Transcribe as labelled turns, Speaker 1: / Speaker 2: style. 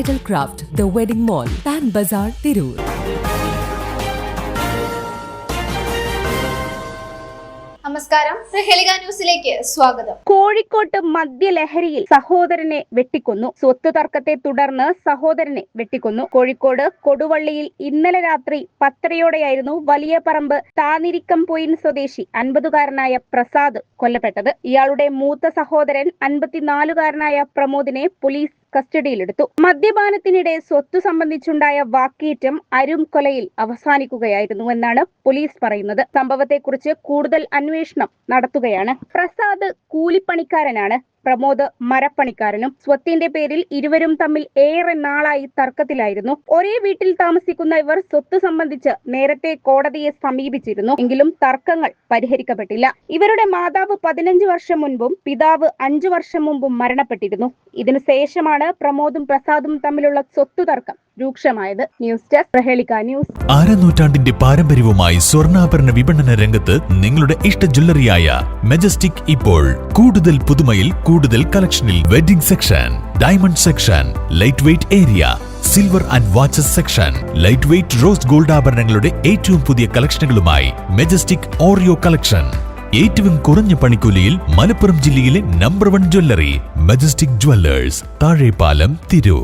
Speaker 1: Bridal Craft, The Wedding Mall, Pan Bazaar, Tirur.
Speaker 2: നമസ്കാരം, പ്രഹേളിക ന്യൂസിലേക്ക് സ്വാഗതം.
Speaker 3: കോഴിക്കോട്ട് മദ്യലഹരിയിൽ സഹോദരനെ വെട്ടിക്കൊന്നു. സ്വത്ത് തർക്കത്തെ തുടർന്ന് സഹോദരനെ വെട്ടിക്കൊന്നു. കോഴിക്കോട് കൊടുവള്ളിയിൽ ഇന്നലെ രാത്രി 10:30യോടെയായിരുന്നു വലിയ പറമ്പ് താന്നിരിക്കം പൊയിൻ സ്വദേശി 50-കാരനായ പ്രസാദ് കൊല്ലപ്പെട്ടത്. ഇയാളുടെ മൂത്ത സഹോദരൻ 54-കാരനായ പ്രമോദിനെ പോലീസ് കസ്റ്റഡിയിലെടുത്തു. മദ്യപാനത്തിനിടെ സ്വത്ത് സംബന്ധിച്ചുണ്ടായ വാക്കേറ്റം അരും കൊലയിൽ അവസാനിക്കുകയായിരുന്നുവെന്നാണ് പോലീസ് പറയുന്നത്. സംഭവത്തെക്കുറിച്ച് കൂടുതൽ അന്വേഷണം നടത്തുകയാണ്. പ്രസാദ് കൂലിപ്പണിക്കാരനാണ്. പ്രമോദ് മരപ്പണിക്കാരനും. സ്വത്തിന്റെ പേരിൽ ഇരുവരും തമ്മിൽ ഏറെ നാളായി തർക്കത്തിലായിരുന്നു. ഒരേ വീട്ടിൽ താമസിക്കുന്ന ഇവർ സ്വത്ത് സംബന്ധിച്ച് നേരത്തെ കോടതിയെ സമീപിച്ചിരുന്നു. എങ്കിലും തർക്കങ്ങൾ പരിഹരിക്കപ്പെട്ടില്ല. ഇവരുടെ മാതാവ് 15 വർഷം മുൻപും പിതാവ് 5 വർഷം മുമ്പും മരണപ്പെട്ടിരുന്നു. ഇതിനുശേഷമാണ് പ്രമോദും പ്രസാദും തമ്മിലുള്ള സ്വത്ത് തർക്കം രൂക്ഷമായത്. ന്യൂസ് ഡെസ്ക് പ്രഹേളിക ന്യൂസ്.
Speaker 4: അരനൂറ്റാണ്ടിന്റെ പാരമ്പര്യവുമായി സ്വർണ്ണാഭരണ വിപണന രംഗത്ത് നിങ്ങളുടെ ഇഷ്ട ജ്വല്ലറിയായ മെജസ്റ്റിക് ഇപ്പോൾ കൂടുതൽ പുതുമയിൽ കൂടുതൽ കളക്ഷനിൽ wedding section, diamond section, light weight area, silver and watches section, light weight rose gold ആഭരണങ്ങളുടെ ഏറ്റവും പുതിയ കളക്ഷനുകളുമായി മെജസ്റ്റിക് ഓറിയോ കളക്ഷൻ. ഏറ്റവും കുറഞ്ഞ പണിക്കൂലിയിൽ മലപ്പുറം ജില്ലയിലെ number 1 jewellery majestic Jewellers, Thazhepalam, Tirur.